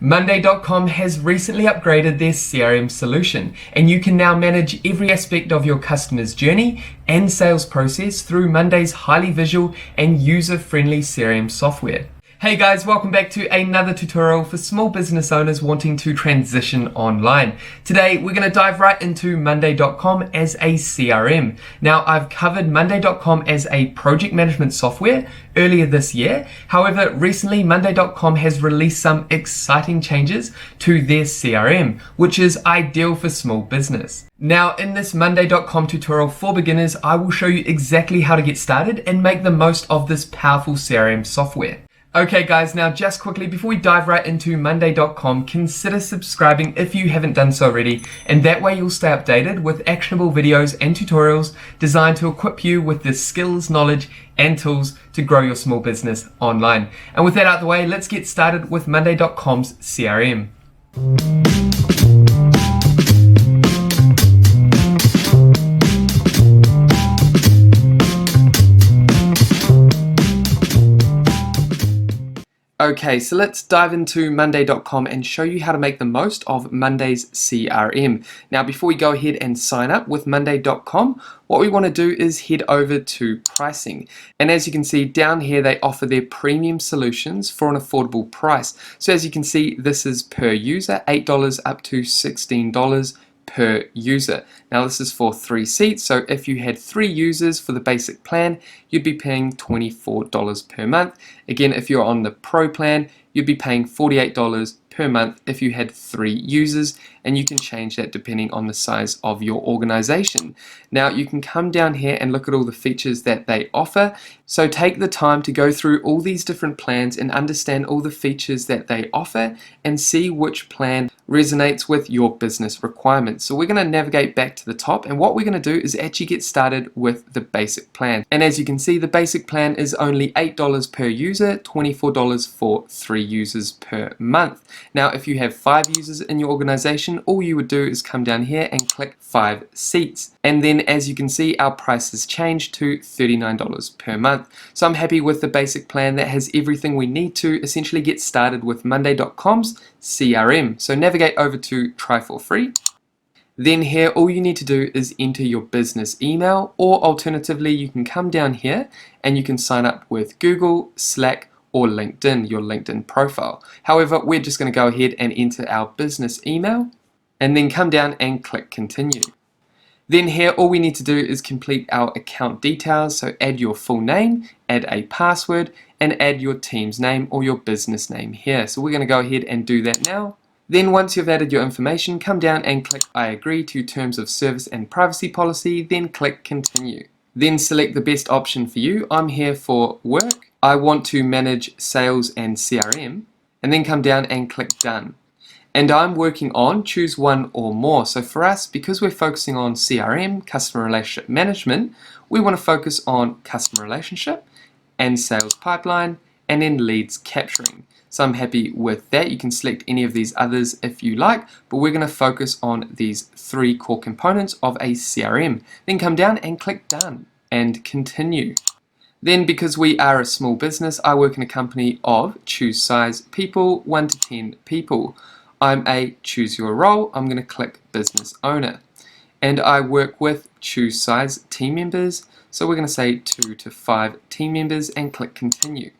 Monday.com has recently upgraded their CRM solution, and you can now manage every aspect of your customer's journey and sales process through Monday's highly visual and user-friendly CRM software. Hey guys, welcome back to another tutorial for small business owners wanting to transition online. Today we're going to dive right into Monday.com as a CRM. Now, I've covered Monday.com as a project management software earlier this year. However, recently Monday.com has released some exciting changes to their CRM, which is ideal for small business. Now, in this Monday.com tutorial for beginners, I will show you exactly how to get started and make the most of this powerful CRM software. Okay guys, now just quickly before we dive right into Monday.com, consider subscribing if you haven't done so already, and that way you'll stay updated with actionable videos and tutorials designed to equip you with the skills, knowledge, and tools to grow your small business online. And with that out of the way, let's get started with Monday.com's CRM. Okay, so let's dive into Monday.com and show you how to make the most of Monday's CRM. Now, before we go ahead and sign up with Monday.com, what we want to do is head over to pricing. And as you can see down here, they offer their premium solutions for an affordable price. So as you can see, this is per user, $8 up to $16 per user. Now this is for 3 seats, so if you had 3 users for the basic plan, you'd be paying $24 per month. Again, if you're on the Pro plan, you'd be paying $48 per month if you had 3 users, and you can change that depending on the size of your organization. Now you can come down here and look at all the features that they offer. So take the time to go through all these different plans and understand all the features that they offer and see which plan resonates with your business requirements. So we're going to navigate back to the top, and what we're going to do is actually get started with the basic plan. And as you can see, the basic plan is only $8 per user, $24 for 3 users per month. Now if you have 5 users in your organization, all you would do is come down here and click 5 seats. And then as you can see, our price has changed to $39 per month. So I'm happy with the basic plan that has everything we need to essentially get started with Monday.com's CRM. So navigate over to try for free. Then here, all you need to do is enter your business email, or alternatively, you can come down here and you can sign up with Google, Slack, or LinkedIn, your LinkedIn profile. However, we're just going to go ahead and enter our business email and then come down and click continue. Then here, all we need to do is complete our account details. So add your full name, add a password, and add your team's name or your business name here. So we're going to go ahead and do that now. Then once you've added your information, come down and click I agree to terms of service and privacy policy, then click continue. Then select the best option for you. I'm here for work. I want to manage sales and CRM, and then come down and click done. And I'm working on choose one or more. So for us, because we're focusing on CRM, customer relationship management, we want to focus on customer relationship and sales pipeline and then leads capturing. So I'm happy with that. You can select any of these others if you like, but we're going to focus on these 3 core components of a CRM. Then come down and click done and continue. Then because we are a small business, I work in a company of choose size people, 1 to 10 people. I'm a choose your role. I'm going to click business owner. And I work with choose size team members. So we're going to say 2 to 5 team members and click continue.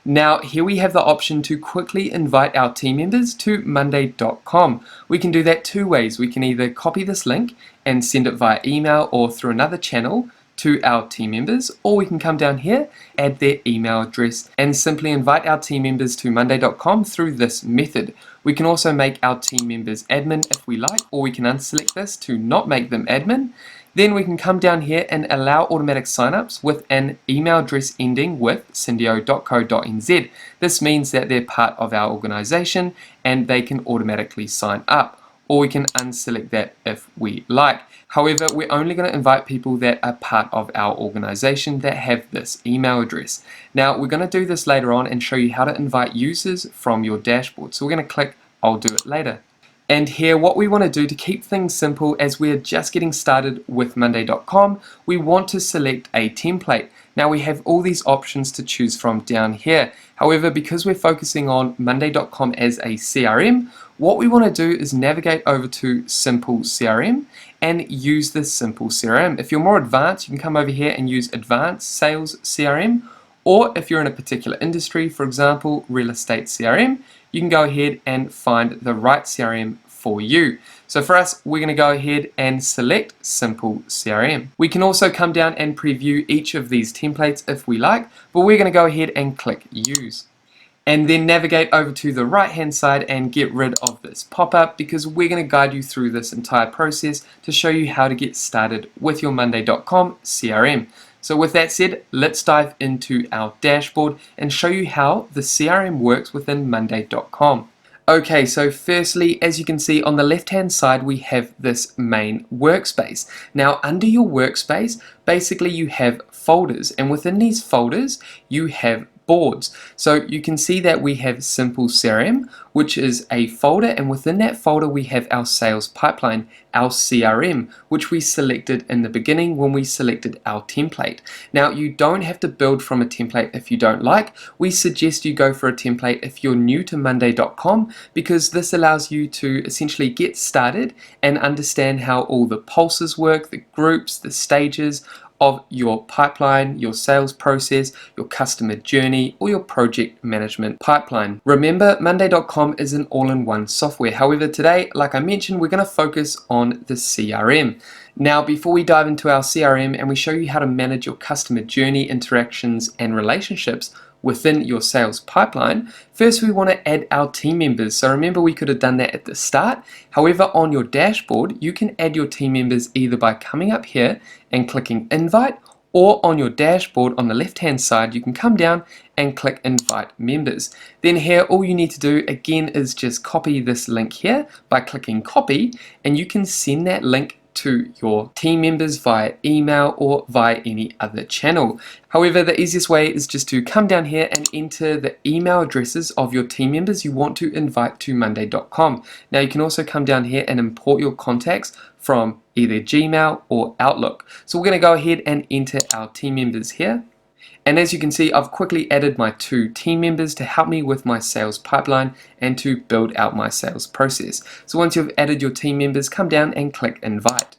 Now here we have the option to quickly invite our team members to Monday.com. We can do that 2 ways. We can either copy this link and send it via email or through another channel to our team members, or we can come down here, add their email address, and simply invite our team members to Monday.com through this method. We can also make our team members admin if we like, or we can unselect this to not make them admin. Then we can come down here and allow automatic signups with an email address ending with syndio.co.nz. This means that they're part of our organization and they can automatically sign up. Or we can unselect that if we like. However, we're only going to invite people that are part of our organization that have this email address. Now, we're going to do this later on and show you how to invite users from your dashboard. So we're going to click I'll do it later. And here what we want to do to keep things simple as we're just getting started with Monday.com, we want to select a template. Now we have all these options to choose from down here. However, because we're focusing on Monday.com as a CRM, what we want to do is navigate over to Simple CRM and use this Simple CRM. If you're more advanced, you can come over here and use Advanced Sales CRM, or if you're in a particular industry, for example, real estate CRM, you can go ahead and find the right CRM for you. So for us, we're going to go ahead and select Simple CRM. We can also come down and preview each of these templates if we like, but we're going to go ahead and click Use. And then navigate over to the right hand side and get rid of this pop-up, because we're going to guide you through this entire process to show you how to get started with your Monday.com CRM. So with that said, let's dive into our dashboard and show you how the CRM works within Monday.com. Okay, so firstly, as you can see on the left hand side, we have this main workspace. Now under your workspace, basically you have folders, and within these folders you have boards. So you can see that we have Simple CRM, which is a folder, and within that folder we have our sales pipeline, our CRM, which we selected in the beginning when we selected our template. Now you don't have to build from a template if you don't like. We suggest you go for a template if you're new to Monday.com, because this allows you to essentially get started and understand how all the pulses work, the groups, the stages of your pipeline, your sales process, your customer journey, or your project management pipeline. Remember, Monday.com is an all-in-one software. However, today, like I mentioned, we're going to focus on the CRM. Now, before we dive into our CRM and we show you how to manage your customer journey, interactions, and relationships within your sales pipeline, first we want to add our team members. So remember, we could have done that at the start. However, on your dashboard, you can add your team members either by coming up here and clicking invite, or on your dashboard on the left hand side, you can come down and click invite members. Then here, all you need to do again is just copy this link here by clicking copy, and you can send that link to your team members via email or via any other channel. However, the easiest way is just to come down here and enter the email addresses of your team members you want to invite to Monday.com. Now you can also come down here and import your contacts from either Gmail or Outlook. So we're going to go ahead and enter our team members here. And as you can see, I've quickly added my 2 team members to help me with my sales pipeline and to build out my sales process. So once you've added your team members, come down and click invite.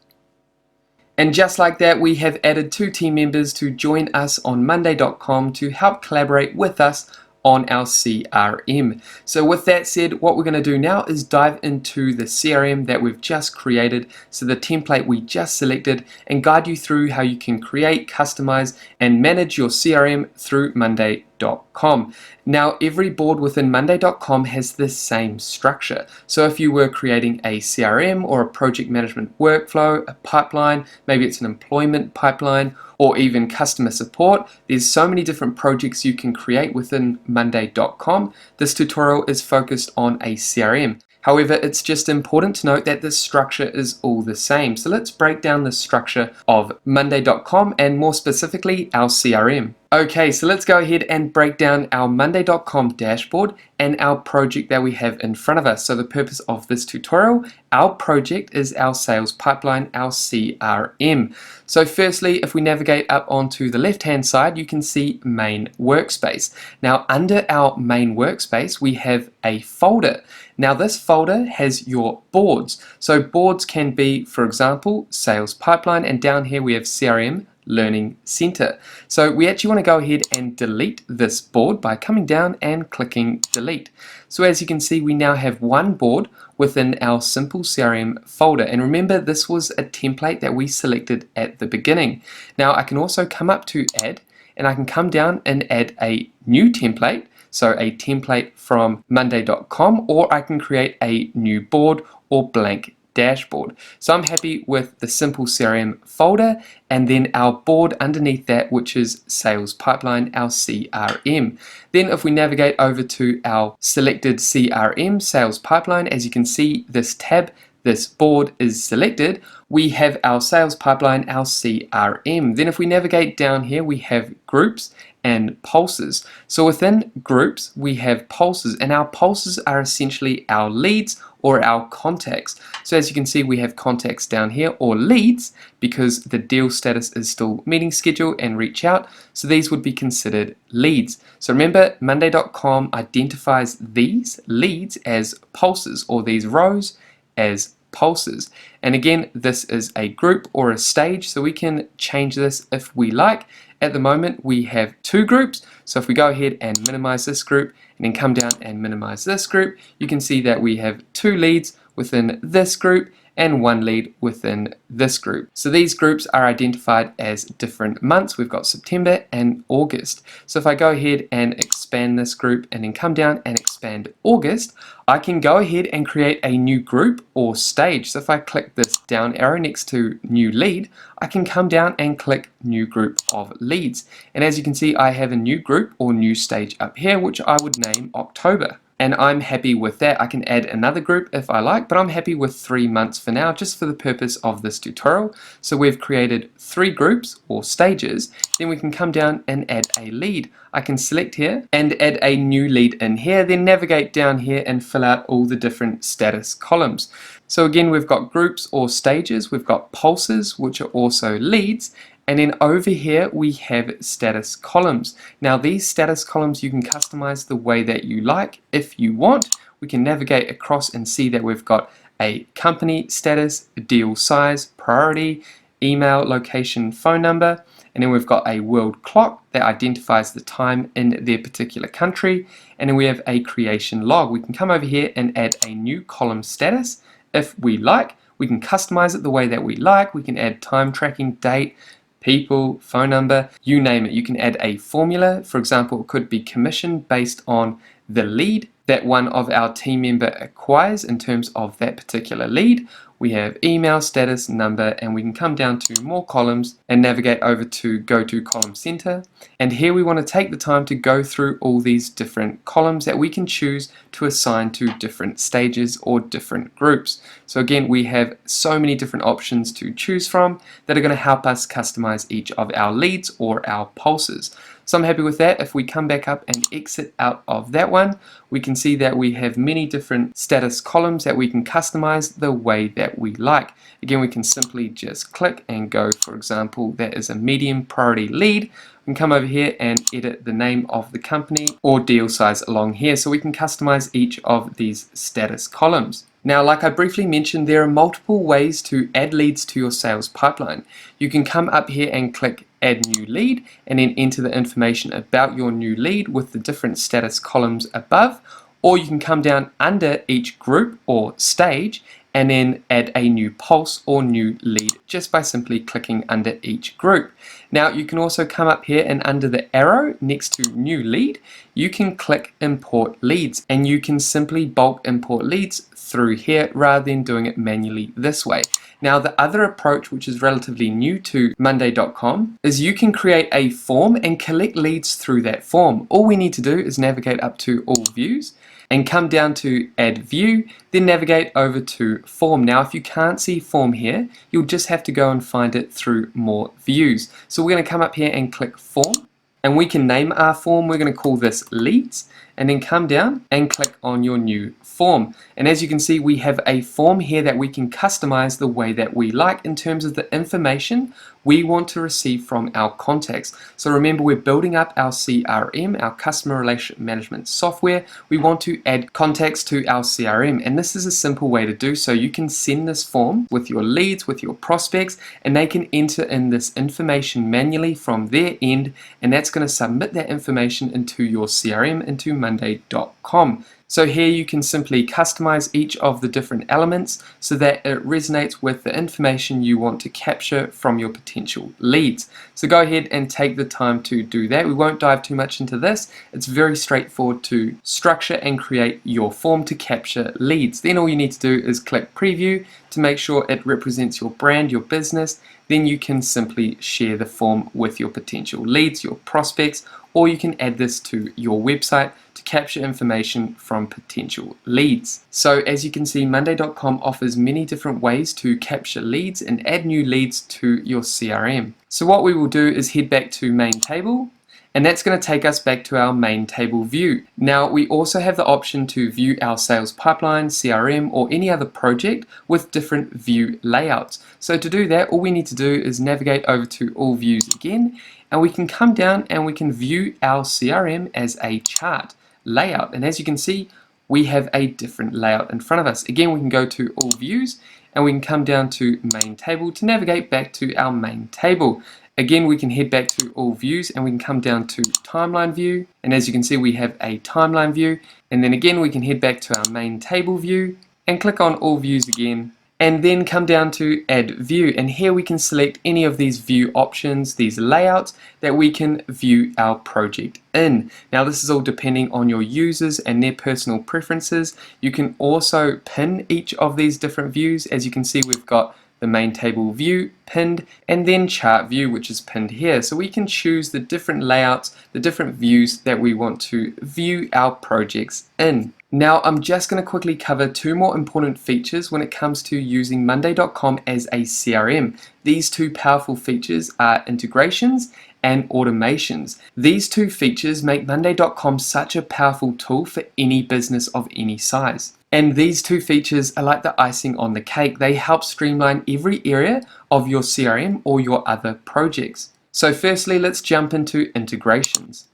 And just like that, we have added 2 team members to join us on Monday.com to help collaborate with us on our CRM. So with that said, what we're going to do now is dive into the CRM that we've just created, so the template we just selected, and guide you through how you can create, customize, and manage your CRM through Monday.com. Now, every board within Monday.com has the same structure. So if you were creating a CRM or a project management workflow, a pipeline, maybe it's an employment pipeline, or even customer support, there's so many different projects you can create within Monday.com. This tutorial is focused on a CRM. However, it's just important to note that the structure is all the same. So let's break down the structure of Monday.com, and more specifically our CRM. Okay, so let's go ahead and break down our Monday.com dashboard and our project that we have in front of us. So the purpose of this tutorial, our project is our sales pipeline, our CRM. So firstly, if we navigate up onto the left hand side, you can see main workspace. Now under our main workspace, we have a folder. Now this folder has your boards. So boards can be, for example, sales pipeline, and down here we have CRM Learning Center. So we actually want to go ahead and delete this board by coming down and clicking delete. So as you can see, we now have one board within our Simple CRM folder. And remember, this was a template that we selected at the beginning. Now I can also come up to add, and I can come down and add a new template. So a template from Monday.com, or I can create a new board or blank dashboard. So I'm happy with the Simple CRM folder, and then our board underneath that, which is Sales Pipeline, our CRM. Then if we navigate over to our selected CRM, Sales Pipeline, as you can see, this tab, this board is selected. We have our sales pipeline, our CRM. Then if we navigate down here, we have groups and pulses. So within groups, we have pulses, and our pulses are essentially our leads or our contacts. So as you can see, we have contacts down here, or leads, because the deal status is still meeting schedule and reach out. So these would be considered leads. So remember, Monday.com identifies these leads as pulses, or these rows as pulses. And again, this is a group or a stage, so we can change this if we like. At the moment, we have 2 groups, so if we go ahead and minimize this group and then come down and minimize this group, you can see that we have 2 leads within this group and 1 lead within this group. So these groups are identified as different months. We've got September and August. So if I go ahead and expand this group and then come down and expand August, I can go ahead and create a new group or stage. So if I click this down arrow next to new lead, I can come down and click new group of leads. And as you can see, I have a new group or new stage up here, which I would name October. And I'm happy with that. I can add another group if I like, but I'm happy with 3 months for now, just for the purpose of this tutorial. So we've created 3 groups or stages. Then we can come down and add a lead. I can select here and add a new lead in here, then navigate down here and fill out all the different status columns. So again, we've got groups or stages, we've got pulses, which are also leads, and then over here we have status columns. Now these status columns you can customize the way that you like. If you want, we can navigate across and see that we've got a company status, deal size, priority, email, location, phone number, and then we've got a world clock that identifies the time in their particular country, and then we have a creation log. We can come over here and add a new column status if we like. We can customize it the way that we like. We can add time tracking, date, people, phone number, you name it. You can add a formula. For example, it could be commission based on the lead that one of our team member acquires in terms of that particular lead. We have email, status, number, and we can come down to more columns and navigate over to go to column center. And here we want to take the time to go through all these different columns that we can choose to assign to different stages or different groups. So again, we have so many different options to choose from that are going to help us customize each of our leads or our pulses. So I'm happy with that. If we come back up and exit out of that one, we can see that we have many different status columns that we can customize the way that we like. Again, we can simply just click and go, for example, that is a medium priority lead. We can come over here and edit the name of the company or deal size along here, so we can customize each of these status columns. Now, like I briefly mentioned, there are multiple ways to add leads to your sales pipeline. You can come up here and click add new lead and then enter the information about your new lead with the different status columns above, or you can come down under each group or stage and then add a new pulse or new lead just by simply clicking under each group. Now you can also come up here and under the arrow next to new lead, you can click import leads, and you can simply bulk import leads through here rather than doing it manually this way. Now the other approach, which is relatively new to Monday.com, is you can create a form and collect leads through that form. All we need to do is navigate up to all views and come down to add view, then navigate over to form. Now if you can't see form here, you'll just have to go and find it through more views. So we're going to come up here and click form, and we can name our form. We're going to call this leads, and then come down and click on your new form. And as you can see, we have a form here that we can customize the way that we like in terms of the information we want to receive from our contacts. So remember, we're building up our CRM, our customer relationship management software. We want to add contacts to our CRM, and this is a simple way to do so. You can send this form with your leads, with your prospects, and they can enter in this information manually from their end, and that's going to submit that information into your CRM, into Monday.com. So here you can simply customize each of the different elements so that it resonates with the information you want to capture from your potential leads. So go ahead and take the time to do that. We won't dive too much into this. It's very straightforward to structure and create your form to capture leads. Then all you need to do is click preview to make sure it represents your brand, your business. Then you can simply share the form with your potential leads, your prospects, or you can add this to your website to capture information from potential leads. So as you can see, Monday.com offers many different ways to capture leads and add new leads to your CRM. So what we will do is head back to main table, and that's going to take us back to our main table view. Now we also have the option to view our sales pipeline, CRM, or any other project with different view layouts. So to do that, all we need to do is navigate over to all views again, and we can come down and we can view our CRM as a chart layout. And as you can see, we have a different layout in front of us. Again, we can go to all views and we can come down to main table to navigate back to our main table. Again, we can head back to all views and we can come down to timeline view. And as you can see, we have a timeline view. And then again, we can head back to our main table view and click on all views again. And then come down to add view, and here we can select any of these view options, these layouts that we can view our project in. Now this is all depending on your users and their personal preferences. You can also pin each of these different views. As you can see, we've got the main table view pinned and then chart view, which is pinned here. So we can choose the different layouts, the different views that we want to view our projects in. Now I'm just going to quickly cover two more important features when it comes to using Monday.com as a CRM. These two powerful features are integrations and automations. These two features make Monday.com such a powerful tool for any business of any size. And these two features are like the icing on the cake. They help streamline every area of your CRM or your other projects. So firstly, let's jump into integrations.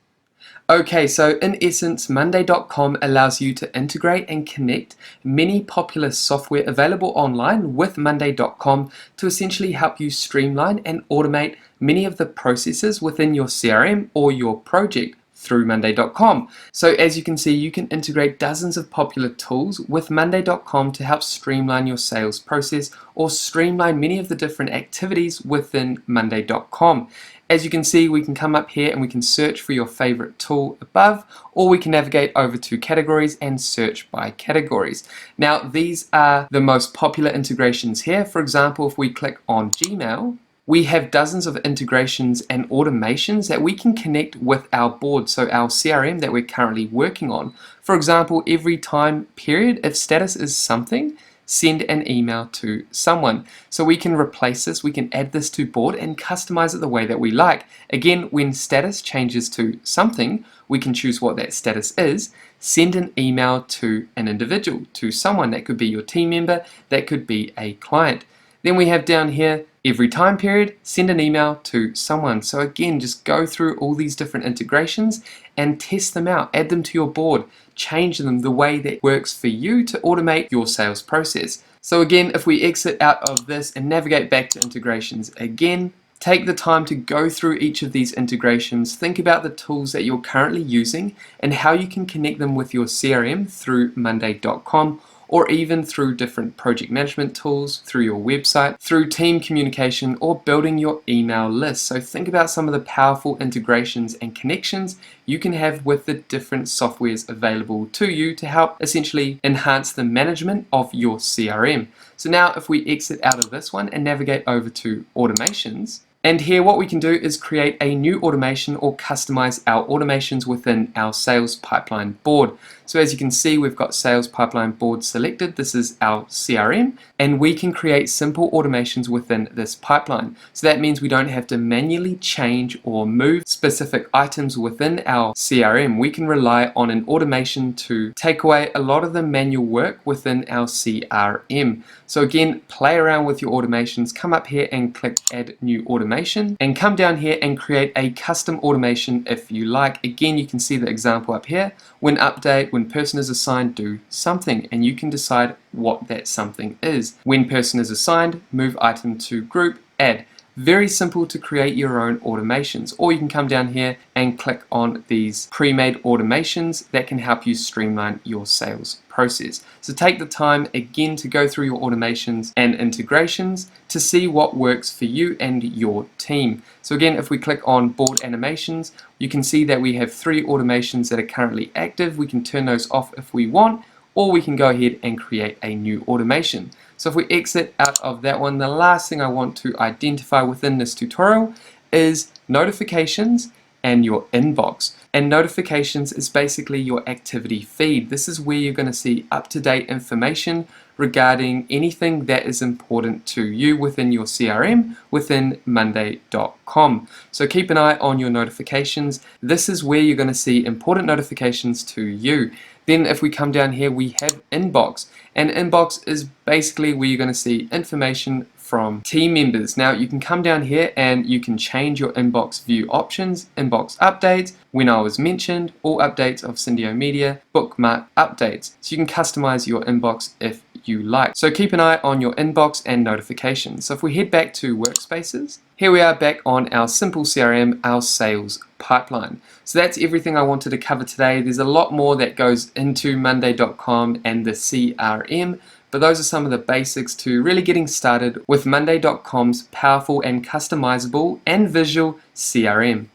Okay, so in essence, Monday.com allows you to integrate and connect many popular software available online with Monday.com to essentially help you streamline and automate many of the processes within your CRM or your project through Monday.com. So as you can see, you can integrate dozens of popular tools with Monday.com to help streamline your sales process or streamline many of the different activities within Monday.com. As you can see, we can come up here and we can search for your favorite tool above, or we can navigate over to categories and search by categories. Now, these are the most popular integrations here. For example, if we click on Gmail, we have dozens of integrations and automations that we can connect with our board, so our CRM that we're currently working on. For example, every time period, if status is something, send an email to someone. So we can replace this, we can add this to board and customize it the way that we like. Again, when status changes to something, we can choose what that status is, send an email to an individual, to someone. That could be your team member, that could be a client. Then we have down here, every time period, send an email to someone. So again, just go through all these different integrations and test them out, add them to your board, change them the way that works for you to automate your sales process. So again, if we exit out of this and navigate back to integrations again, take the time to go through each of these integrations, think about the tools that you're currently using and how you can connect them with your CRM through Monday.com, or even through different project management tools, through your website, through team communication, or building your email list. So think about some of the powerful integrations and connections you can have with the different softwares available to you to help essentially enhance the management of your CRM. So now if we exit out of this one and navigate over to automations, and here what we can do is create a new automation or customize our automations within our sales pipeline board. So as you can see, we've got sales pipeline board selected. This is our CRM, and we can create simple automations within this pipeline. So that means we don't have to manually change or move specific items within our CRM. We can rely on an automation to take away a lot of the manual work within our CRM. So again, play around with your automations, come up here and click add new automation, and come down here and create a custom automation if you like. Again, you can see the example up here. When update, when person is assigned, do something, and you can decide what that something is. When person is assigned, move item to group, add. Very simple to create your own automations, or you can come down here and click on these pre-made automations that can help you streamline your sales process. So take the time again to go through your automations and integrations to see what works for you and your team. So again, if we click on board animations, you can see that we have 3 automations that are currently active. We can turn those off if we want, or we can go ahead and create a new automation. So if we exit out of that one, the last thing I want to identify within this tutorial is notifications and your inbox. And notifications is basically your activity feed. This is where you're going to see up-to-date information regarding anything that is important to you within your CRM within Monday.com. So keep an eye on your notifications. This is where you're going to see important notifications to you. Then if we come down here, we have inbox, and inbox is basically where you're going to see information from team members. Now you can come down here and you can change your inbox view options, inbox updates, when I was mentioned, all updates of Syndio Media, bookmark updates. So you can customize your inbox if you like. So keep an eye on your inbox and notifications. So if we head back to workspaces, here we are back on our simple CRM, our sales pipeline. So that's everything I wanted to cover today. There's a lot more that goes into Monday.com and the CRM, but those are some of the basics to really getting started with Monday.com's powerful and customizable and visual CRM.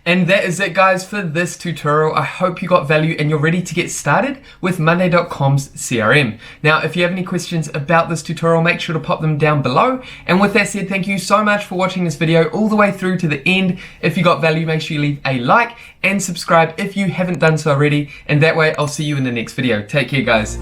And that is it, guys, for this tutorial. I hope you got value and you're ready to get started with Monday.com's CRM. Now, if you have any questions about this tutorial, make sure to pop them down below. And with that said, thank you so much for watching this video all the way through to the end. If you got value, make sure you leave a like and subscribe if you haven't done so already. And that way, I'll see you in the next video. Take care, guys.